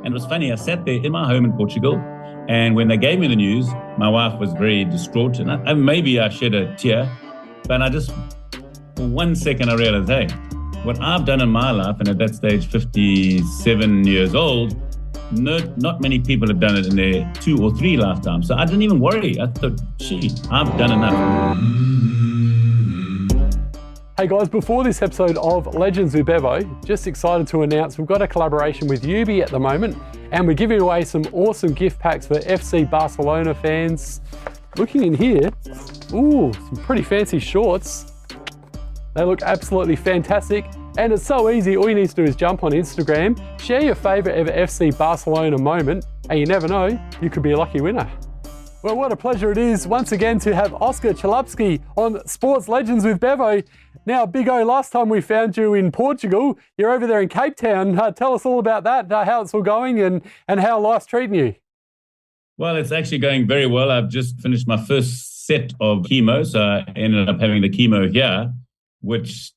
And it was funny, I sat there in my home in Portugal, and when they gave me the news, my wife was very distraught, and maybe I shed a tear, but I just, for 1 second, I realized, hey, what I've done in my life, and at that stage, 57 years old, not many people have done it in their 2 or 3 lifetimes. So I didn't even worry. I thought, gee, I've done enough. Hey guys, before this episode of Legends with Bevo, just excited to announce we've got a collaboration with Ubi at the moment, and we're giving away some awesome gift packs for FC Barcelona fans. Looking in here, ooh, some pretty fancy shorts. They look absolutely fantastic, and it's so easy. All you need to do is jump on Instagram, share your favorite ever FC Barcelona moment, and you never know, you could be a lucky winner. Well, what a pleasure it is once again to have Oscar Chalupsky on Sports Legends with Bevo. Now, Big O, last time we found you in Portugal, you're over there in Cape Town. Tell us all about that, how it's all going and how life's treating you. Well, it's actually going very well. I've just finished my first set of chemo, so I ended up having the chemo here, which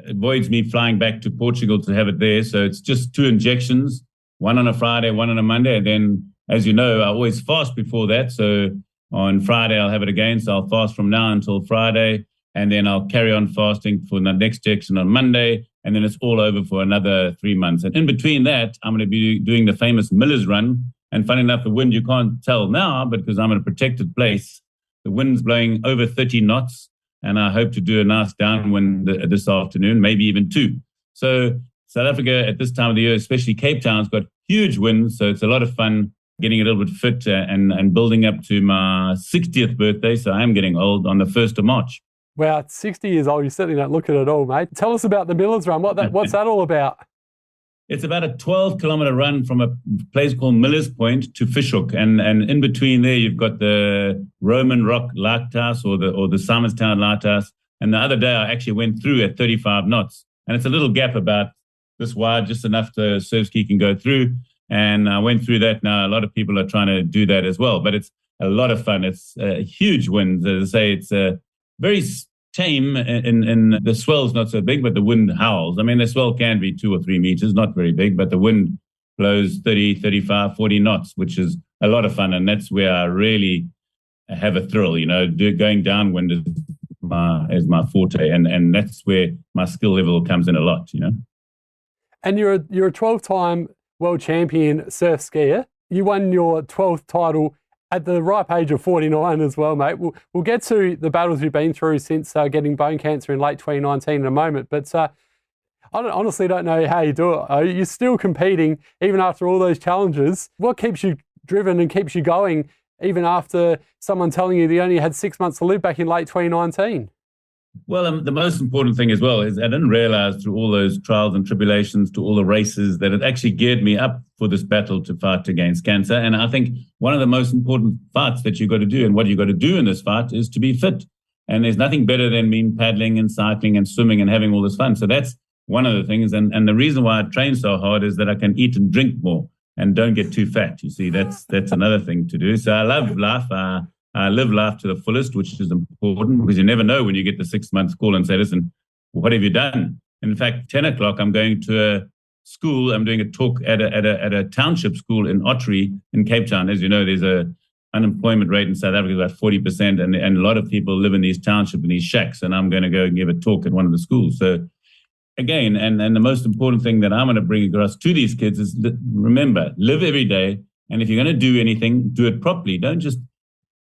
avoids me flying back to Portugal to have it there. So it's just 2 injections, one on a Friday, one on a Monday. And then, as you know, I always fast before that. So on Friday, I'll have it again. So I'll fast from now until Friday. And then I'll carry on fasting for the next injection on Monday. And then it's all over for another 3 months. And in between that, I'm going to be doing the famous Miller's Run. And funny enough, the wind, you can't tell now, but because I'm in a protected place, the wind's blowing over 30 knots. And I hope to do a nice downwind this afternoon, maybe even 2. So South Africa at this time of the year, especially Cape Town's got huge winds. So it's a lot of fun getting a little bit fit and building up to my 60th birthday. So I am getting old on the 1st of March. Wow, 60 years old. You certainly don't look it at all, mate. Tell us about the Miller's Run. What's that all about? It's about a 12-kilometer run from a place called Miller's Point to Fishhook. And in between there, you've got the Roman Rock Lighthouse or the Simonstown Lighthouse. And the other day, I actually went through at 35 knots. And it's a little gap about this wide, just enough the surf ski can go through. And I went through that. Now, a lot of people are trying to do that as well. But it's a lot of fun. It's huge winds. As I say, it's very tame in the swell's not so big, but the wind howls. I mean, the swell can be 2 or 3 meters, not very big, but the wind blows 30, 35, 40 knots, which is a lot of fun. And that's where I really have a thrill, going downwind is my forte. And that's where my skill level comes in a lot, And you're a 12-time world champion surf skier. You won your 12th title at the ripe age of 49 as well, mate. We'll get to the battles you've been through since getting bone cancer in late 2019 in a moment. But I honestly don't know how you do it. You're still competing even after all those challenges. What keeps you driven and keeps you going even after someone telling you that you only had 6 months to live back in late 2019? Well, the most important thing as well is I didn't realize through all those trials and tribulations to all the races that it actually geared me up for this battle to fight against cancer. And I think one of the most important fights that you've got to do and what you've got to do in this fight is to be fit. And there's nothing better than being paddling and cycling and swimming and having all this fun. So that's one of the things. And the reason why I train so hard is that I can eat and drink more and don't get too fat. You see, that's another thing to do. So I love life. I live life to the fullest, which is important because you never know when you get the 6 months call and say, listen, what have you done? In fact, 10 o'clock, I'm going to a school. I'm doing a talk at a township school in Ottery in Cape Town. As you know, there's a unemployment rate in South Africa about 40%, and a lot of people live in these townships, in these shacks, and I'm going to go and give a talk at one of the schools. So again, and the most important thing that I'm going to bring across to these kids is remember, live every day. And if you're going to do anything, do it properly. Don't just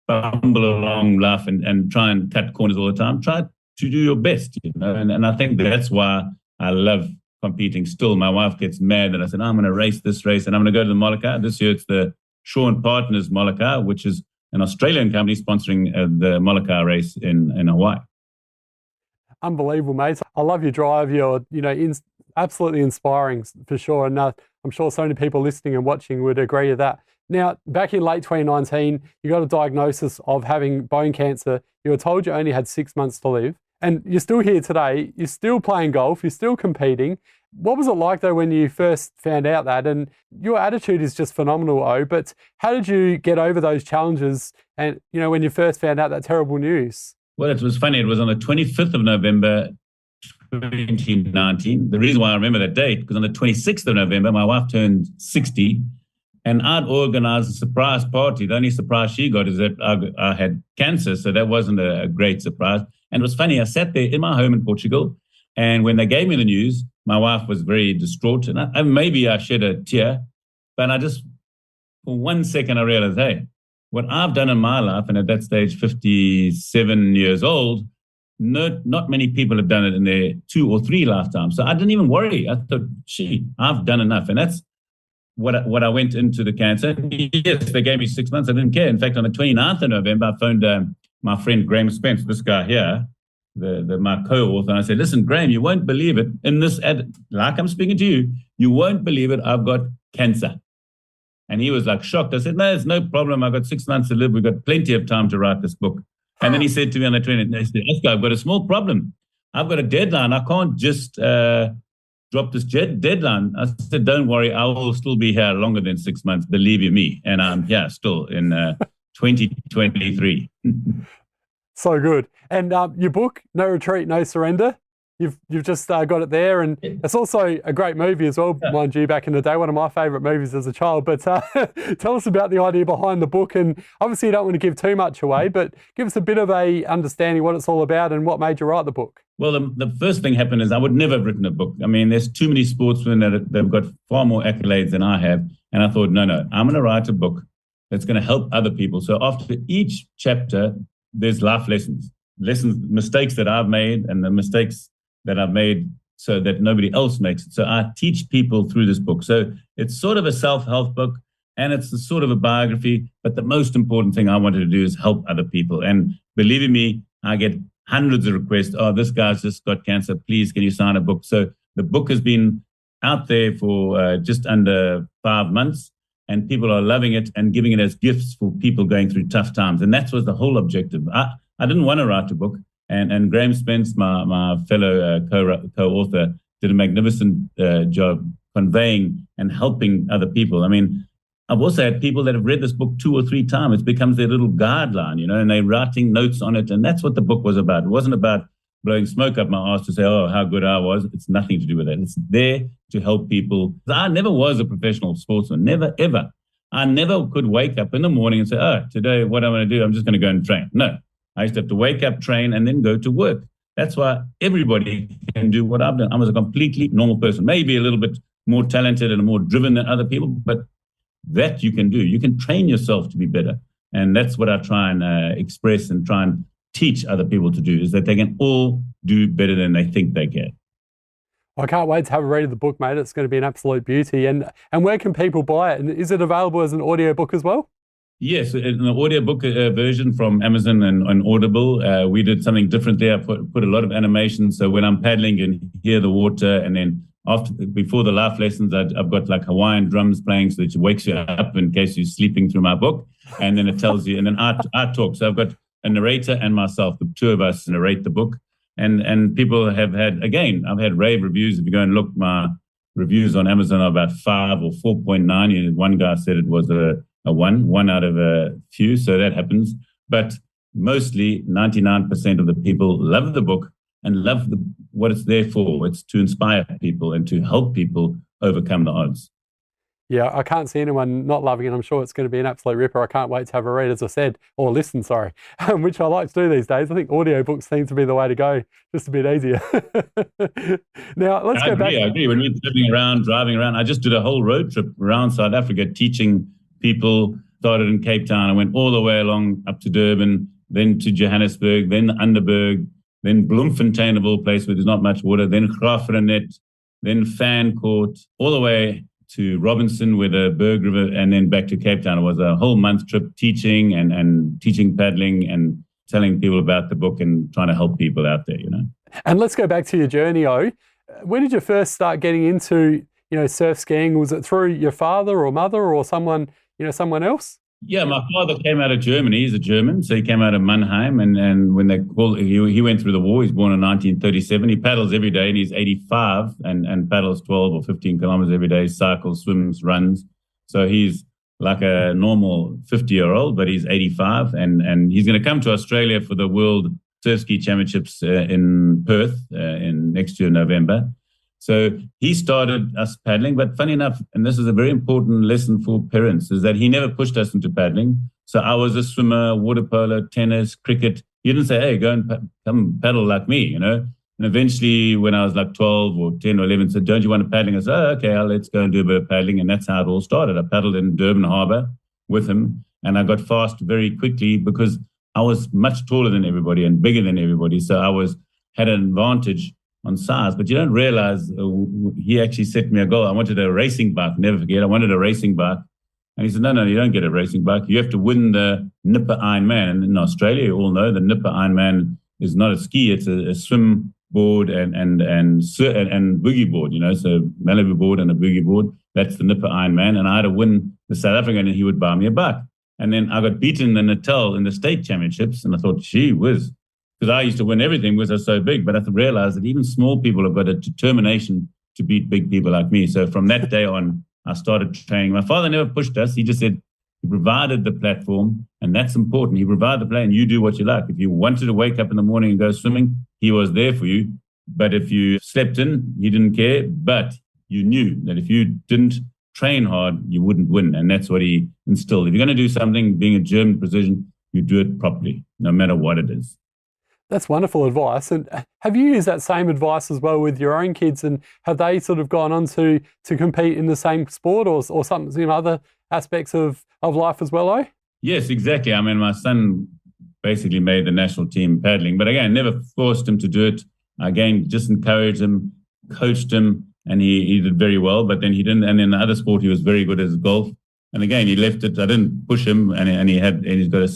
bumble along, laugh, and try and cut corners all the time. Try to do your best, and I think that's why I love competing still. My wife gets mad that I said, I'm going to race this race and I'm going to go to the Molokai. This year it's the Shaw and Partners Molokai, which is an Australian company sponsoring the Molokai race in Hawaii. Unbelievable, mate. I love your drive. You're, absolutely inspiring for sure. And I'm sure so many people listening and watching would agree with that. Now, back in late 2019, you got a diagnosis of having bone cancer. You were told you only had 6 months to live. And you're still here today. You're still playing golf. You're still competing. What was it like, though, when you first found out that? And your attitude is just phenomenal, O. But how did you get over those challenges and, when you first found out that terrible news? Well, it was funny. It was on the 25th of November, 2019. The reason why I remember that date, because on the 26th of November, my wife turned 60. And I'd organized a surprise party. The only surprise she got is that I had cancer, so that wasn't a great surprise. And it was funny, I sat there in my home in Portugal, and when they gave me the news, my wife was very distraught, and maybe I shed a tear, but I just, for 1 second, I realized, hey, what I've done in my life, and at that stage, 57 years old, not many people have done it in their 2 or 3 lifetimes. So I didn't even worry. I thought, I've done enough. And that's what I went into the cancer. Yes, they gave me 6 months. I didn't care. In fact, on the 29th of November, I phoned my friend Graham Spence, this guy here, my co-author, and I said, listen, Graham, you won't believe it. In this ad, like I'm speaking to you, you won't believe it. I've got cancer. And he was like shocked. I said, no, it's no problem. I've got 6 months to live. We've got plenty of time to write this book. And then he said to me on the 20th, he said, Oscar, I've got a small problem. I've got a deadline. I can't just drop this deadline. I said, don't worry. I will still be here longer than 6 months. Believe you me. And I'm here still in 2023. So good. And your book, No Retreat, No Surrender, you've just got it there, and it's also a great movie as well, mind you, back in the day, one of my favourite movies as a child. But tell us about the idea behind the book, and obviously you don't want to give too much away, but give us a bit of a understanding what it's all about and what made you write the book. Well, the first thing happened is I would never have written a book. I mean, there's too many sportsmen that have got far more accolades than I have, and I thought, no, I'm going to write a book that's going to help other people. So after each chapter, there's life lessons, mistakes that I've made, and the mistakes that I've made so that nobody else makes it. So I teach people through this book. So it's sort of a self-help book, and it's a sort of a biography, but the most important thing I wanted to do is help other people. And believe me, I get hundreds of requests. Oh, this guy's just got cancer. Please, can you sign a book? So the book has been out there for just under 5 months, and people are loving it and giving it as gifts for people going through tough times. And that was the whole objective. I didn't want to write a book. And Graham Spence, my fellow co-author, did a magnificent job conveying and helping other people. I mean, I've also had people that have read this book 2 or 3 times. It becomes their little guideline, and they're writing notes on it. And that's what the book was about. It wasn't about blowing smoke up my ass to say, oh, how good I was. It's nothing to do with that. It's there to help people. I never was a professional sportsman, never, ever. I never could wake up in the morning and say, oh, today what I'm going to do, I'm just going to go and train. No. I used to have to wake up, train, and then go to work. That's why everybody can do what I've done. I was a completely normal person, maybe a little bit more talented and more driven than other people, but that you can do. You can train yourself to be better. And that's what I try and express and try and teach other people to do, is that they can all do better than they think they can. I can't wait to have a read of the book, mate. It's going to be an absolute beauty. And where can people buy it? And is it available as an audiobook as well? Yes, in the audiobook version from Amazon and Audible, we did something different there. I put a lot of animation, so when I'm paddling and hear the water, and then before the life lessons, I've got like Hawaiian drums playing, so it wakes you up in case you're sleeping through my book, and then it tells you, and then I talk. So I've got a narrator and myself, the two of us narrate the book, and people have had, again, I've had rave reviews. If you go and look, my reviews on Amazon are about 5 or 4.9. One guy said it was a one out of a few, so that happens. But mostly 99% of the people love the book and love what it's there for. It's to inspire people and to help people overcome the odds. Yeah, I can't see anyone not loving it. I'm sure it's going to be an absolute ripper. I can't wait to have a read, as I said, or listen, sorry, which I like to do these days. I think audiobooks seem to be the way to go, just a bit easier. Now, let's go back. I agree. When we're driving around, I just did a whole road trip around South Africa teaching people. Started in Cape Town. I went all the way along up to Durban, then to Johannesburg, then Underberg, then Bloemfontein, of all places where there's not much water, then Graafrenet, then Fancourt, all the way to Robinson with the Berg River, and then back to Cape Town. It was a whole month trip teaching and teaching paddling and telling people about the book and trying to help people out there, And let's go back to your journey, O. When did you first start getting into, surf skiing? Was it through your father or mother or someone else? Yeah, my father came out of Germany. He's a German, so he came out of Mannheim, and when they called, he went through the war. He's born in 1937. He paddles every day, and he's 85 and paddles 12 or 15 kilometers every day, cycles, swims, runs. So he's like a normal 50-year-old, but he's 85, and he's going to come to Australia for the World Surf Ski Championships in Perth in next year, November. So he started us paddling, but funny enough, and this is a very important lesson for parents, is that he never pushed us into paddling. So I was a swimmer, water polo, tennis, cricket. He didn't say, hey, go and come paddle like me, you know. And eventually, when I was like 12 or 10 or 11, said, don't you want to paddling? I said, oh, okay, let's go and do a bit of paddling. And that's how it all started. I paddled in Durban Harbour with him, and I got fast very quickly because I was much taller than everybody and bigger than everybody. So I had an advantage on size. But you don't realize he actually set me a goal. I wanted a racing bike, never forget. I wanted a racing bike. And he said, no, you don't get a racing bike. You have to win the Nipper Ironman. And in Australia, you all know the Nipper Ironman is not a ski, it's a swim board and boogie board, you know, so Malibu board and a boogie board. That's the Nipper Ironman. And I had to win the South African and he would buy me a bike. And then I got beaten in Natal in the state championships. And I thought, gee whiz, because I used to win everything because I was so big. But I realized that even small people have got a determination to beat big people like me. So from that day on, I started training. My father never pushed us. He just said, he provided the platform, and that's important. He provided the plan. You do what you like. If you wanted to wake up in the morning and go swimming, he was there for you. But if you slept in, he didn't care. But you knew that if you didn't train hard, you wouldn't win. And that's what he instilled. If you're going to do something, being a German precision, you do it properly, no matter what it is. That's wonderful advice. And have you used that same advice as well with your own kids? And have they sort of gone on to compete in the same sport or something in other aspects of life as well, Yes, exactly. I mean, my son basically made the national team paddling, but again, never forced him to do it. Again, just encouraged him, coached him, and he did very well, but then he didn't. And in the other sport, he was very good at golf. And again, he left it. I didn't push him, and he's got a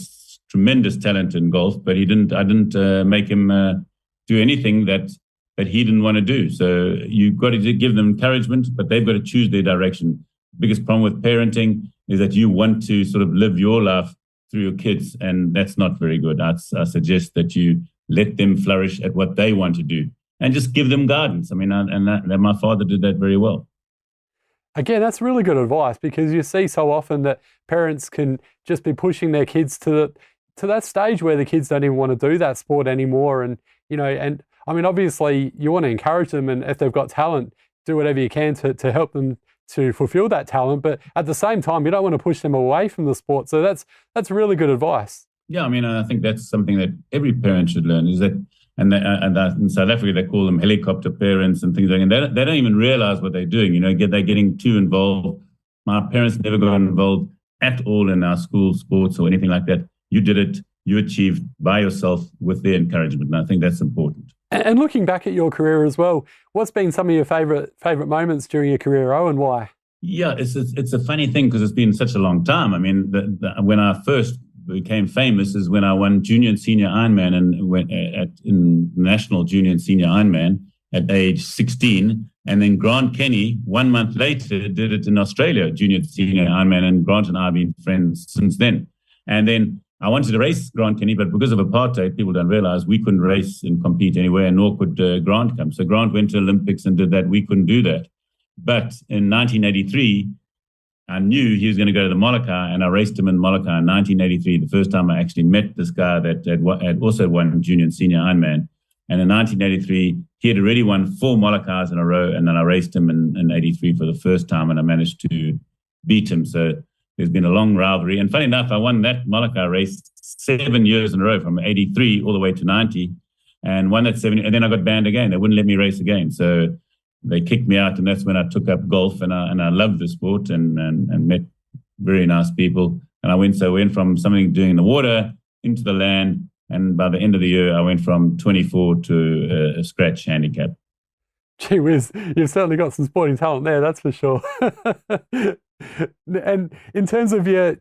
tremendous talent in golf, but I didn't make him do anything that he didn't want to do. So you've got to give them encouragement, but they've got to choose their direction. Biggest problem with parenting is that you want to sort of live your life through your kids, and that's not very good. I suggest that you let them flourish at what they want to do and just give them guidance. I mean, and my father did that very well. Again, that's really good advice, because you see so often that parents can just be pushing their kids to that stage where the kids don't even want to do that sport anymore. And, you know, and I mean, obviously you want to encourage them, and if they've got talent, do whatever you can to help them to fulfill that talent. But at the same time, you don't want to push them away from the sport. So that's really good advice. Yeah, I mean, I think that's something that every parent should learn, is that, and in South Africa, they call them helicopter parents and things like that. They don't even realize what they're doing. You know, they're getting too involved. My parents never got involved at all in our school sports or anything like that. You did it, you achieved by yourself with their encouragement. And I think that's important. And looking back at your career as well, what's been some of your favorite moments during your career, and why? Yeah, it's a funny thing because it's been such a long time. I mean, when I first became famous is when I won junior and senior Ironman and went in national junior and senior Ironman at age 16. And then Grant Kenny, 1 month later, did it in Australia, junior and senior Ironman. And Grant and I have been friends since then. And then I wanted to race Grant Kenny, but because of apartheid, people don't realize we couldn't race and compete anywhere, nor could Grant come. So Grant went to Olympics and did that. We couldn't do that. But in 1983, I knew he was going to go to the Molokai, and I raced him in Molokai in 1983, the first time I actually met this guy that had also won junior and senior Ironman. And in 1983, he had already won 4 Molokais in a row, and then I raced him in 83 for the first time, and I managed to beat him. So there's been a long rivalry. And funny enough, I won that Molokai race 7 years in a row, from 83 all the way to 90, and won that 7. And then I got banned again. They wouldn't let me race again. So they kicked me out, and that's when I took up golf, and I loved the sport and met very nice people. And I went from something doing in the water into the land, and by the end of the year, I went from 24 to a scratch handicap. Gee whiz, you've certainly got some sporting talent there, that's for sure. And in terms of your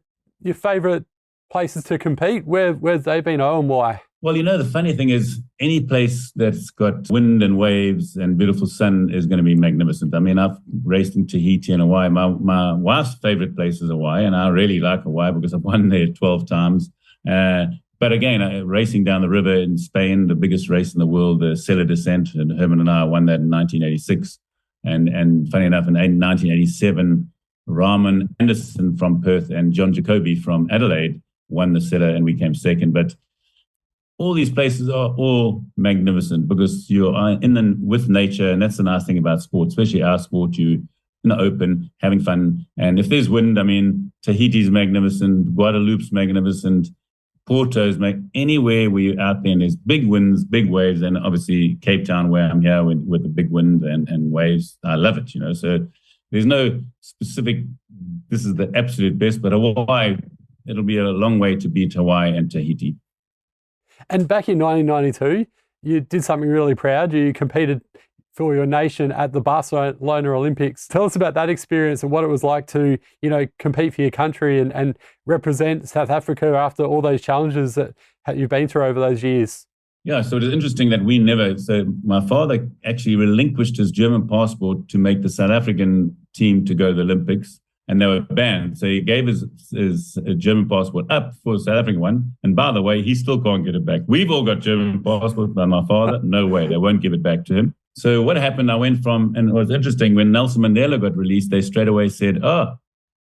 favourite places to compete, where's they been, and why? Well, you know, the funny thing is, any place that's got wind and waves and beautiful sun is going to be magnificent. I mean, I've raced in Tahiti and Hawaii. My wife's favorite place is Hawaii, and I really like Hawaii because I've won there 12 times. But again, racing down the river in Spain, the biggest race in the world, the Sella Descent, and Herman and I won that in 1986. And funny enough, in 1987, Rahman Anderson from Perth and John Jacoby from Adelaide won the Sella, and we came second. But all these places are all magnificent because you're with nature, and that's the nice thing about sport, especially our sport. You in the open, having fun, and if there's wind, I mean, Tahiti's magnificent, Guadeloupe's magnificent, Porto's anywhere where you're out there and there's big winds, big waves, and obviously Cape Town where I'm here with the big wind and waves. I love it, So there's no specific, this is the absolute best, but Hawaii, it'll be a long way to beat Hawaii and Tahiti. And back in 1992, you did something really proud. You competed for your nation at the Barcelona Olympics. Tell us about that experience and what it was like to, compete for your country and represent South Africa after all those challenges that you've been through over those years. Yeah, so it is interesting that so my father actually relinquished his German passport to make the South African team to go to the Olympics, and they were banned. So he gave his German passport up for the South African one. And by the way, he still can't get it back. We've all got German passports, but my father, no way, they won't give it back to him. So what happened, I went from, and it was interesting, when Nelson Mandela got released, they straight away said,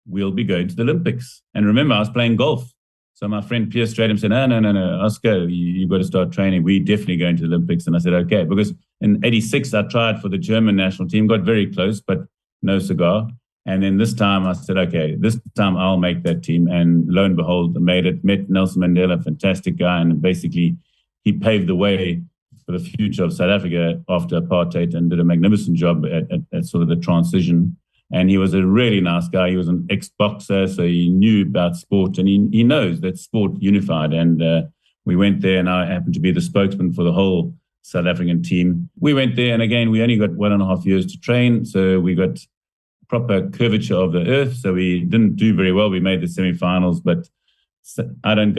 we'll be going to the Olympics. And remember, I was playing golf. So my friend Pierre Stradham said, no, Oscar, you've got to start training. We're definitely going to the Olympics. And I said, okay, because in 86, I tried for the German national team, got very close, but no cigar. And then this time I said, okay, this time I'll make that team. And lo and behold, I made it, met Nelson Mandela, fantastic guy. And basically he paved the way for the future of South Africa after apartheid and did a magnificent job at sort of the transition. And he was a really nice guy. He was an ex-boxer, so he knew about sport, and he knows that sport unified. And we went there, and I happened to be the spokesman for the whole South African team. We went there, and again, we only got 1.5 years to train, so we got proper curvature of the earth, so we didn't do very well. We made the semifinals, but I don't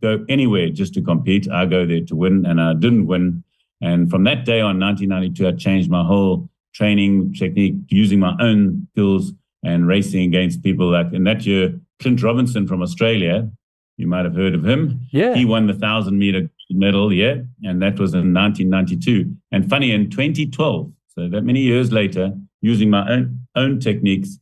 go anywhere just to compete. I go there to win, and I didn't win. And from that day on, 1992, I changed my whole training technique, using my own skills and racing against people like, in that year, Clint Robinson from Australia, you might have heard of him. Yeah. He won the 1,000-meter medal, and that was in 1992. And funny, in 2012, so that many years later, using my own techniques,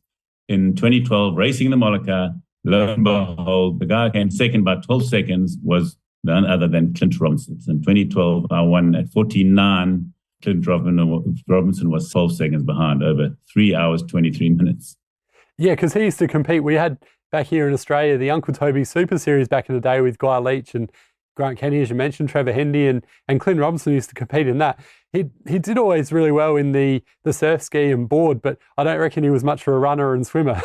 in 2012, racing the Molokai, lo and behold, the guy who came second by 12 seconds was none other than Clint Robinson. In 2012, I won at 49. Clint Robinson was 12 seconds behind, over 3 hours, 23 minutes. Yeah, because he used to compete. We had back here in Australia the Uncle Toby Super Series back in the day with Guy Leach and Grant Kenny, as you mentioned, Trevor Hendy, and Clint Robinson used to compete in that. He did always really well in the surf ski and board, but I don't reckon he was much for a runner and swimmer.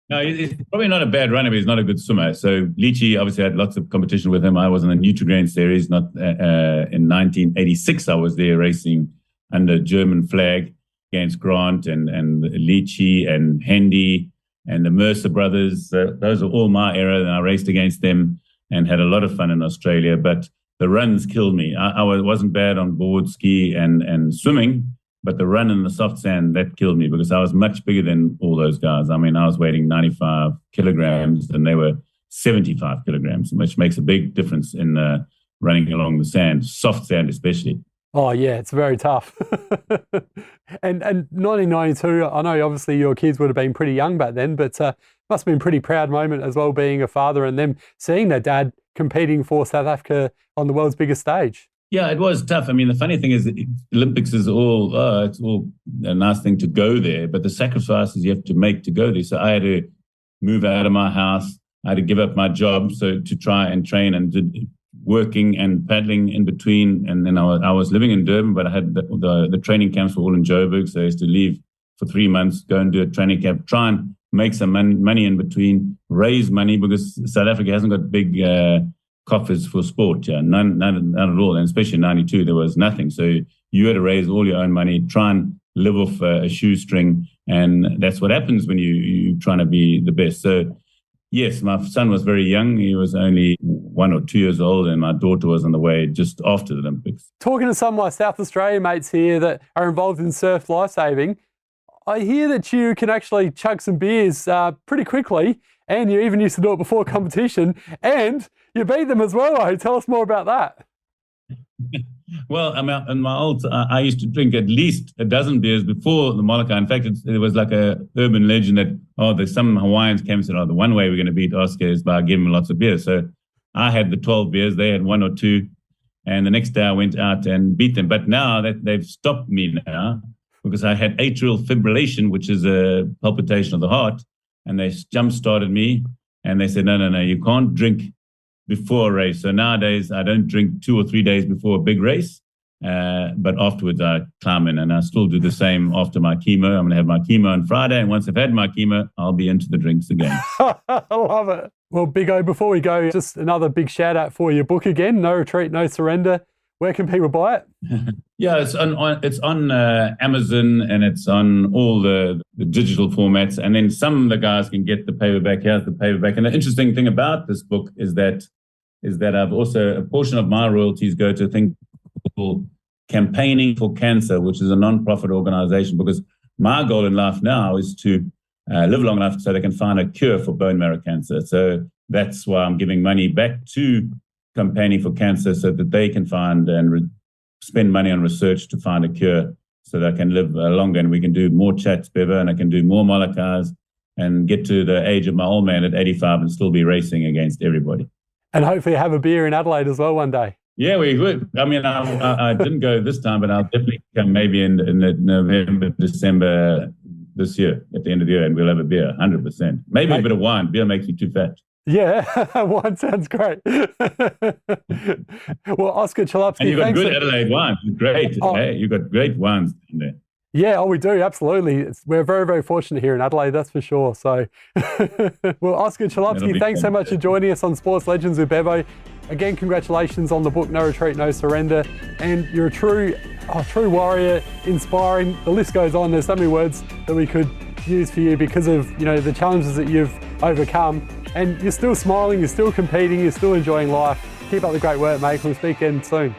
No, he's probably not a bad runner, but he's not a good swimmer. So Leachy obviously had lots of competition with him. I was in the Nutri-Grain series. In 1986, I was there racing under German flag against Grant and Leachy and Hendy and the Mercer brothers. Those are all my era, and I raced against them and had a lot of fun in Australia. But the runs killed me. I wasn't bad on board, ski, and swimming, but the run in the soft sand, that killed me because I was much bigger than all those guys. I mean, I was weighing 95 kilograms and they were 75 kilograms, which makes a big difference in running along the sand, soft sand especially. Oh, yeah, it's very tough. And 1992, I know obviously your kids would have been pretty young back then, but must have been a pretty proud moment as well, being a father and them seeing their dad competing for South Africa on the world's biggest stage. Yeah, it was tough. I mean, the funny thing is the Olympics is it's all a nice thing to go there, but the sacrifices you have to make to go there. So I had to move out of my house. I had to give up my job to try and train, and did working and paddling in between. And then I was living in Durban, but I had the training camps were all in Joburg. So I used to leave for 3 months, go and do a training camp, try and make some money in between, raise money, because South Africa hasn't got big coffers for sport, none at all. And especially in 92, there was nothing. So you had to raise all your own money, try and live off a shoestring. And that's what happens when you're trying to be the best. So yes, my son was very young. He was only 1 or 2 years old, and my daughter was on the way just after the Olympics. Talking to some of my South Australian mates here that are involved in surf lifesaving, I hear that you can actually chug some beers pretty quickly, and you even used to do it before competition, and you beat them as well. Tell us more about that. Well, in my old, I used to drink at least a dozen beers before the Molokai. In fact, it was like a urban legend that, there's some Hawaiians came and said, the one way we're going to beat Oscar is by giving him lots of beers. So I had the 12 beers, they had one or two. And the next day I went out and beat them. But now that they've stopped me now, because I had atrial fibrillation, which is a palpitation of the heart, and they jump-started me, and they said, no, you can't drink before a race. So nowadays, I don't drink 2 or 3 days before a big race, but afterwards I climb in, and I still do the same after my chemo. I'm going to have my chemo on Friday, and once I've had my chemo, I'll be into the drinks again. I love it. Well, Big O, before we go, just another big shout out for your book again, No Retreat, No Surrender. Where can people buy it? Yeah, it's on Amazon, and it's on all the digital formats. And then some of the guys can get the paperback. Here's the paperback. And the interesting thing about this book is that I've also, a portion of my royalties go to a thing called Campaigning for Cancer, which is a non-profit organization, because my goal in life now is to live long enough so they can find a cure for bone marrow cancer. So that's why I'm giving money back to Campaigning for Cancer, so that they can find and spend money on research to find a cure, so that I can live longer, and we can do more chats, Bevo, and I can do more Malakas and get to the age of my old man at 85 and still be racing against everybody. And hopefully have a beer in Adelaide as well one day. Yeah, we would. I mean, I didn't go this time, but I'll definitely come maybe in November, December this year, at the end of the year, and we'll have a beer, 100%. Maybe a bit of wine. Beer makes you too fat. Yeah, wine sounds great. Well, Oscar Chalupsky, and you've got good Adelaide wines. Great. Oh. Hey, you've got great wines in there. Yeah, we do, absolutely. We're very, very fortunate here in Adelaide, that's for sure. So, well, Oscar Chalupsky, thanks so much for joining us on Sports Legends with Bevo. Again, congratulations on the book, No Retreat, No Surrender. And you're a true warrior, inspiring. The list goes on. There's so many words that we could use for you because of, the challenges that you've overcome. And you're still smiling, you're still competing, you're still enjoying life. Keep up the great work, mate. We'll speak again soon.